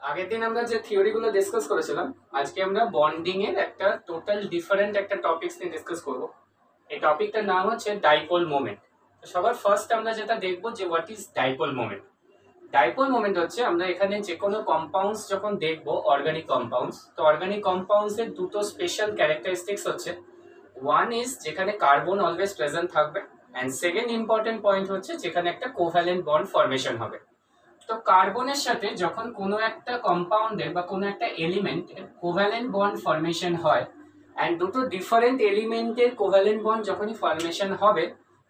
আগের দিন আমরা যে থিওরিগুলো ডিসকাস করেছিলাম, আজকে আমরা বন্ডিং এর একটা টোটাল ডিফারেন্ট একটা টপিকস নিয়ে ডিসকাস করব। এই টপিকটার নাম হচ্ছে ডাইপোল মোমেন্ট। তো সবার ফার্স্ট আমরা যেটা দেখব যে what is dipole moment. Dipole moment হচ্ছে আমরা এখানে যে কোনো কম্পাউন্ডস যখন দেখব, অর্গানিক কম্পাউন্ডস, তো অর্গানিক কম্পাউন্ডস এর দুটো স্পেশাল ক্যারেক্টারিস্টিক্স হচ্ছে, ওয়ান ইজ যেখানে কার্বন অলওয়েজ প্রেজেন্ট থাকবে, অ্যান্ড সেকেন্ড ইম্পর্টেন্ট পয়েন্ট হচ্ছে যেখানে একটা কোভ্যালেন্ট বন্ড ফরমেশন হবে। তো কার্বনের সাথে যখন কোনো একটা কম্পাউন্ডের বা কোনো একটা এলিমেন্টের কোভ্যালেন্ট বন্ড ফরমেশন হয়, অ্যান্ড দুটো ডিফারেন্ট এলিমেন্টের কোভ্যালেন্ট বন্ড যখনই ফরমেশন হবে,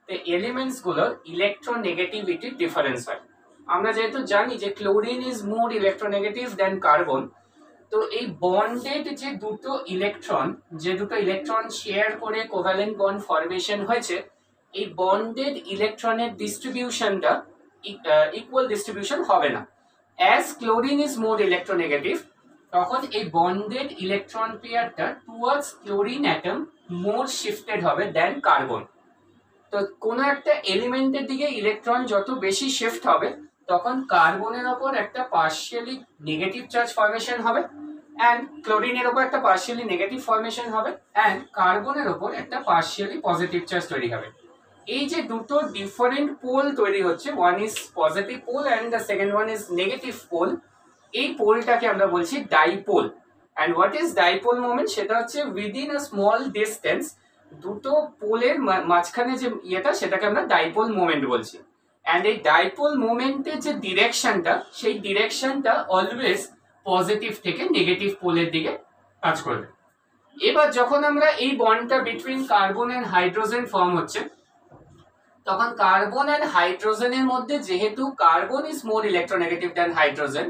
তো এলিমেন্টসগুলোর ইলেকট্রোনেগেটিভিটির ডিফারেন্স হয়। আমরা যেহেতু জানি যে chlorine is more electronegative than carbon, তো এই বন্ডেড যে দুটো ইলেকট্রন শেয়ার করে কোভ্যালেন্ট বন্ড ফরমেশন হয়েছে, এই বন্ডেড ইলেকট্রনের ডিস্ট্রিবিউশনটা ইকুয়াল ডিস্ট্রিবিউশন হবে না। As chlorine is more electronegative, তখন এই বন্ডেড ইলেকট্রন পেয়ারটা towards chlorine atom more shifted হবে দেন কার্বন। তো কোনো একটা এলিমেন্টের দিকে ইলেকট্রন যত বেশি শিফট হবে, তখন কার্বনের ওপর একটা পার্শিয়ালি নেগেটিভ চার্জ ফরমেশন হবে, অ্যান্ড ক্লোরিনের ওপর একটা পার্শিয়ালি নেগেটিভ ফরমেশন হবে, অ্যান্ড কার্বনের ওপর একটা পার্শিয়ালি পজিটিভ চার্জ তৈরি হবে। এই যে দুটো ডিফারেন্ট পোল তৈরি হচ্ছে, one is positive pole and the second one is negative pole, এই পোলটাকে আমরা বলছি dipole. And what is dipole moment, সেটা হচ্ছে উইদিন আ স্মল ডিস্টেন্স দুটো পোলের মাঝখানে যে ইয়েটা, সেটাকে আমরা ডাইপোল মোমেন্ট বলছি। অ্যান্ড এই ডাইপোল মোমেন্টের যে ডিরেকশনটা, সেই ডিরেকশনটা অলওয়েজ পজিটিভ থেকে নেগেটিভ পোলের দিকে কাজ করবে। এবার যখন আমরা এই বন্ডটা between carbon and hydrogen form হচ্ছে, তখন কার্বন অ্যান্ড হাইড্রোজেনের মধ্যে যেহেতু carbon is more electronegative than hydrogen,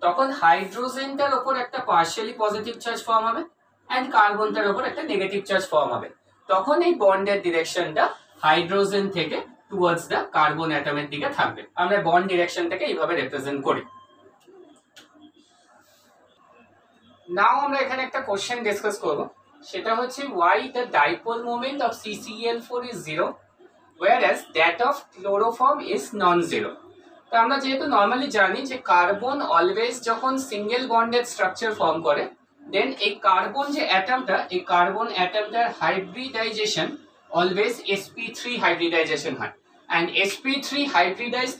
তখন হাইড্রোজেনটার ওপর একটা পার্শিয়ালি পজিটিভ চার্জ ফর্ম হবে, অ্যান্ড কার্বনটার ওপর একটা নেগেটিভ চার্জ ফর্ম হবে। তখন এই বন্ডের ডিরেকশনটা হাইড্রোজেন থেকে টুয়ার্ডস দ্য কার্বন অ্যাটমের দিকে থাকবে। আমরা বন্ড ডিরেকশনটাকে এইভাবে রিপ্রেজেন্ট করি। নাও আমরা এখানে একটা কোশ্চেন ডিসকাস করব, সেটা হচ্ছে why the dipole moment of CCl4 is 0 whereas that of chloroform is non-zero। তো আমরা যেহেতু নর্মালি জানি যে কার্বন অলওয়েজ যখন সিঙ্গেল বন্ডেড স্ট্রাকচার ফর্ম করে, দেন এই কার্বন যে অ্যাটমটা, এই কার্বন অ্যাটমটার হাইব্রিডাইজেশন অলওয়েজ sp3 হাইব্রিডাইজেশন হয়, অ্যান্ড sp3 হাইব্রিডাইজড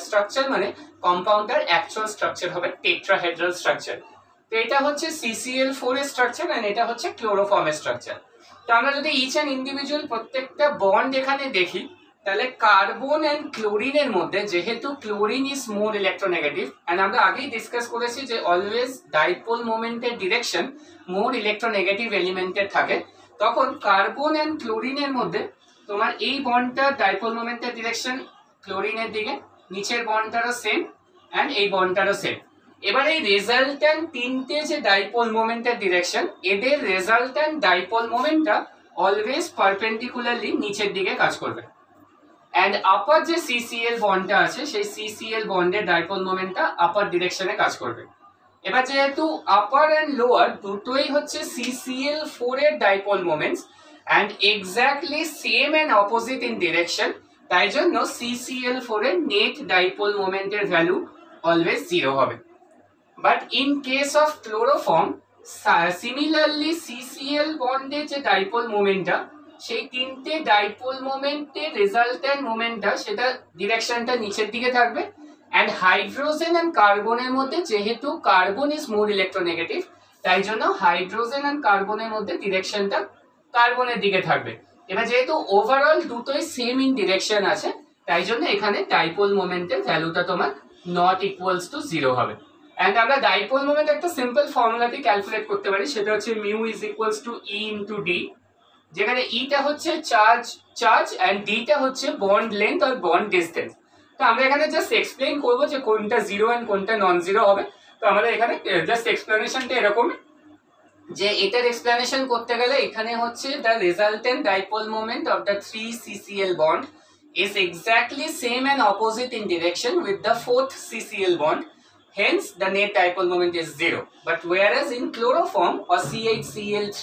স্ট্রাকচার মানে কম্পাউন্ডের অ্যাকচুয়াল স্ট্রাকচার হবে টেট্রাহেড্রাল স্ট্রাকচার। তো এটা হচ্ছে CCl4 এর স্ট্রাকচার, এন্ড এটা হচ্ছে ক্লোরোফর্মের স্ট্রাকচার। তো আমরা যদি ইচ অ্যান্ড ইন্ডিভিজুয়াল প্রত্যেকটা বন্ড এখানে দেখি, তাহলে কার্বন অ্যান্ড ক্লোরিনের মধ্যে যেহেতু chlorine is more electronegative, and আমরা আগেই ডিসকাস করেছি যে অলওয়েজ ডাইপোল মোমেন্টের ডিরেকশন মোর ইলেকট্রোনেগেটিভ এলিমেন্টের থাকে, তখন কার্বন অ্যান্ড ক্লোরিনের মধ্যে তোমার এই বন্ডটা ডাইপোল মোমেন্টের ডিরেকশন ক্লোরিনের দিকে, নিচের বন্ডটারও সেম, অ্যান্ড এই বন্ডটারও সেম। এবার এই রেজাল্ট্যান্ট তিনটে যে ডাইপোল মোমেন্টের ডিরেকশন, এদের রেজাল্ট্যান্ট ডাইপোল মোমেন্টটা অলওয়েজ পারপেন্ডিকুলারলি নিচের দিকে কাজ করবে, অ্যান্ড আপার যে CCl বন্ডটা আছে, সেই CCl বন্ডের ডাইপোল মোমেন্টটা আপার ডিরেকশনে কাজ করবে। এবার যেহেতু আপার অ্যান্ড লোয়ার দুটোই হচ্ছে CCl4 এর dipole moments, and exactly same and opposite in direction, তাই জন্য CCl4 এর নেট ডাইপোল মোমেন্টের ভ্যালু অলওয়েজ 0 হবে। But in case of chloroform, similarly CCl বন্ডের যে ডাইপোল মোমেন্টটা, সেই তিনটে ডাইপোল মোমেন্টের রেজাল্ট্যান্ট মোমেন্টটা, সেটা ডিরেকশনটা নিচের দিকে থাকবে, অ্যান্ড হাইড্রোজেন অ্যান্ড কার্বনের মধ্যে যেহেতু কার্বন ইজ মোর ইলেকট্রোনেগেটিভ, তাই জন্য হাইড্রোজেন অ্যান্ড কার্বনের মধ্যে ডিরেকশনটা কার্বনের দিকে থাকবে। এবার যেহেতু ওভারঅল দুটোই সেম ইন ডিরেকশন আছে, তাই জন্য এখানে ডাইপোল মোমেন্টের ভ্যালুটা তোমার নট ইকুয়ালস টু 0 হবে। অ্যান্ড আমরা ডাইপোল মোমেন্ট একটা সিম্পল ফর্মুলাতে ক্যালকুলেট করতে পারি, সেটা হচ্ছে mu is equals to E into D, যেখানে ইটা হচ্ছে চার্জ অ্যান্ড ডিটা হচ্ছে বন্ড লেন্থ আর বন্ড ডিস্টেন্স। তো আমরা এখানে জাস্ট এক্সপ্লেইন করবো যে কোনটা 0 অ্যান্ড কোনটা নন 0 হবে। তো আমাদের এখানে জাস্ট এক্সপ্লেনেশনটা এরকম, যে এটার এক্সপ্লেনেশন করতে গেলে এখানে হচ্ছে the resultant dipole moment of the 3 CCl bond is exactly same and opposite in direction with the 4th CCl bond, hence the net dipole moment is 0. But whereas in chloroform or CHCl3,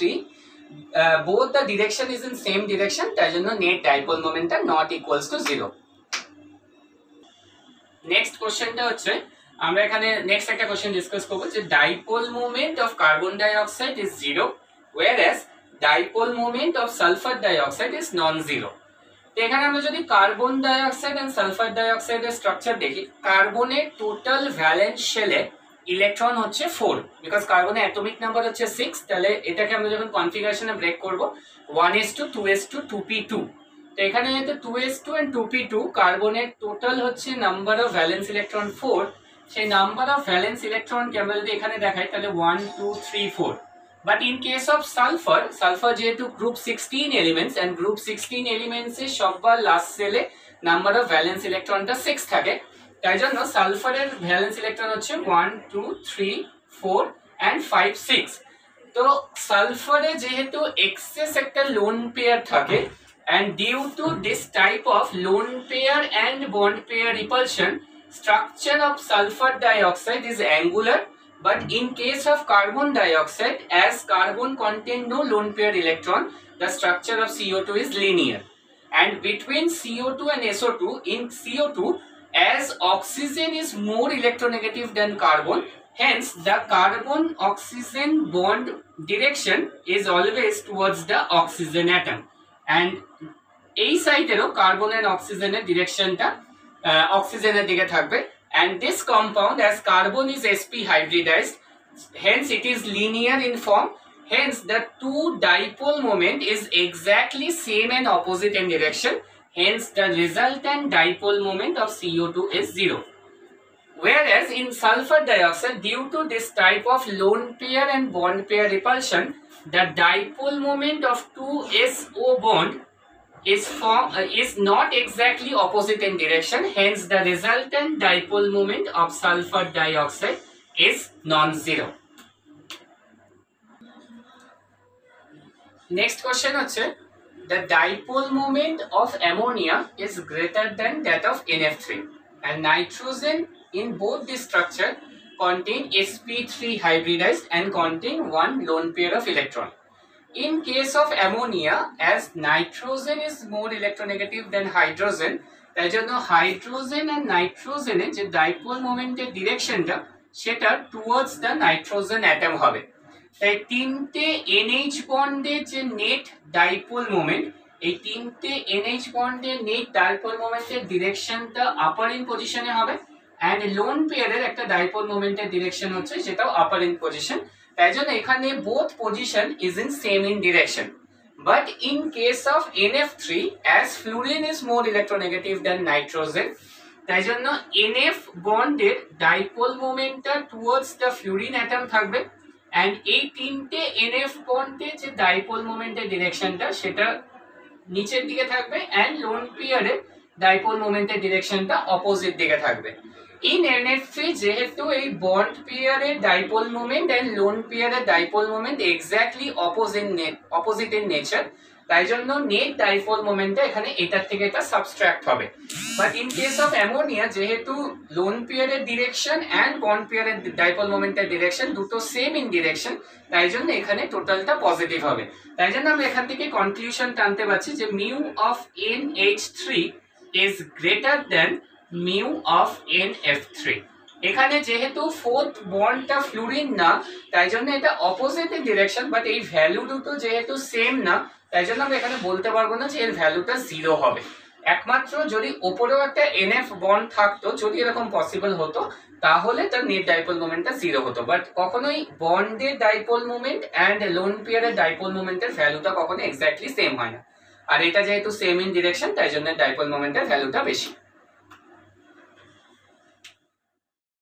both the direction is in same direction, তাই জন্য net dipole moment are not equals to 0. Next question টা হচ্ছে আমরা এখানে next একটা question discuss করব যে dipole moment of carbon dioxide is 0 whereas dipole moment of sulphur dioxide is non zero. তো এখানে আমরা যদি কার্বন ডাইঅক্সাইড এন্ড সালফার ডাইঅক্সাইডের স্ট্রাকচার দেখি, কার্বনের টোটাল ভ্যালেন্স শেলে ইলেকট্রন হচ্ছে 4, বিকজ কার্বনের অ্যাটমিক নাম্বার হচ্ছে 6, তাহলে এটাকে আমরা যখন কনফিগারেশনে ব্রেক করব 1s2 2s2 2p2, তো এখানে যেহেতু 2s2 and 2p2 কার্বনের টোটাল হচ্ছে নাম্বার অফ ভ্যালেন্স ইলেকট্রন 4, সেই নাম্বার অফ ভ্যালেন্স ইলেকট্রনকে আমরা যদি এখানে দেখাই তাহলে 1 2 3 4। But in case of sulfur যেহেতু group 16 elements and group 16 elements এর সববার লাস্ট সেলে নাম্বার অফ ভ্যালেন্স ইলেকট্রনটা 6 থাকে, তাই জন্য সালফারের ভ্যালেন্স ইলেকট্রন হচ্ছে 1 2 3 4 and 5 6। তো সালফারে যেহেতু এক্সেস একটা লোন পেয়ার থাকে and due to this type of lone pair and bond pair repulsion, structure of sulfur dioxide is angular. But in case of carbon dioxide, as carbon contain no lone pair electron, the structure of CO2 is linear. And between CO2 and SO2, in CO2, as oxygen is more electronegative than carbon, hence the carbon-oxygen bond direction is always towards the oxygen atom. And এই সাইডেরও carbon and অক্সিজেনের ডিরেকশনটা অক্সিজেনের দিকে থাকবে। And this compound, as carbon is sp hybridized, hence it is linear in form, hence the two dipole moment is exactly same and opposite in direction, hence the resultant dipole moment of CO2 is 0. Whereas in sulfur dioxide, due to this type of lone pair and bond pair repulsion, the dipole moment of 2SO bond is not exactly opposite in direction, hence the resultant dipole moment of sulfur dioxide is non-zero. Next question হচ্ছে the dipole moment of ammonia is greater than that of NF3 and nitrogen in both this structure contain sp3 hybridized and contain one lone pair of electron. In case of ammonia, as nitrogen is more electronegative than hydrogen, তাই জন্য hydrogen and নাইট্রোজেনে যে dipole মোমেন্টের ডিরেকশনটা সেটা towards the nitrogen atom হবে। তাই তিনটে NH বন্ডের যে নেট ডাইপোল মোমেন্ট, এই তিনটে NH বন্ডের নেট ডাইপোল মোমেন্টের ডিরেকশনটা আপার ইন পজিশনে হবে, অ্যান্ড লোন পেয়ারের একটা ডাইপোল মোমেন্টের ডিরেকশন হচ্ছে সেটাও আপার ইন পজিশন। তাই জন্য এখানে both position is in same in direction. But in case of NF3, as fluorine is more electronegative than nitrogen, তাই জন্য NF বন্ডের ডাইপোল মোমেন্টটা টুয়ার্ডস দ্য ফ্লুরিন অ্যাটম থাকবে, and এই তিনটে NF বন্ডের যে ডাইপোল মোমেন্টের ডিরেকশনটা সেটা নিচের দিকে থাকবে, and লোন পেয়ারের ডাইপোল মোমেন্টের ডিরেকশনটা অপোজিট দিকে থাকবে। In NF3 যেহেতু এই বন্ড পেয়ারের ডাইপোল মোমেন্ট এন্ড লোন পেয়ারের dipole moment exactly opposite in nature, তাই জন্য নেট ডাইপোল মোমেন্টটা এখানে এটার থেকে এটা সাবস্ট্রাক্ট হবে। But in case of ammonia যেহেতু লোন পেয়ারের ডিরেকশন এন্ড বন্ড পেয়ারের ডাইপোল মোমেন্টের ডিরেকশন দুটো সেম ইন ডিরেকশন, তাই জন্য এখানে টোটালটা পজিটিভ হবে। তাই জন্য আমরা এখান থেকে কনক্লুশন টানতে পারছি যে mu of NH3 is greater than mu of NF3। এখানে যেহেতু ফোর্থ বন্ডটা ফ্লুরিন না, তাই জন্য এটা অপোজিট ইন ডিরেকশন, বাট এই ভ্যালু দুটো যেহেতু সেম না, তাই জন্য আমরা এখানে বলতে পারবো না যে এর ভ্যালুটা 0 হবে। একমাত্র যদি ওপরেও একটা NF বন্ড থাকতো, যদি এরকম পসিবল হতো, তাহলে তার নেট ডাইপোল মোমেন্টটা 0 হতো। বাট কখনোই বন্ডের ডাইপোল মোমেন্ট অ্যান্ড লোন পেয়ারের ডাইপোল মোমেন্টের ভ্যালুটা কখনো এক্স্যাক্টলি সেম হয় না, আর এটা যেহেতু সেম ইন ডিরেকশন, তাই জন্য ডাইপোল মোমেন্টের ভ্যালুটা বেশি।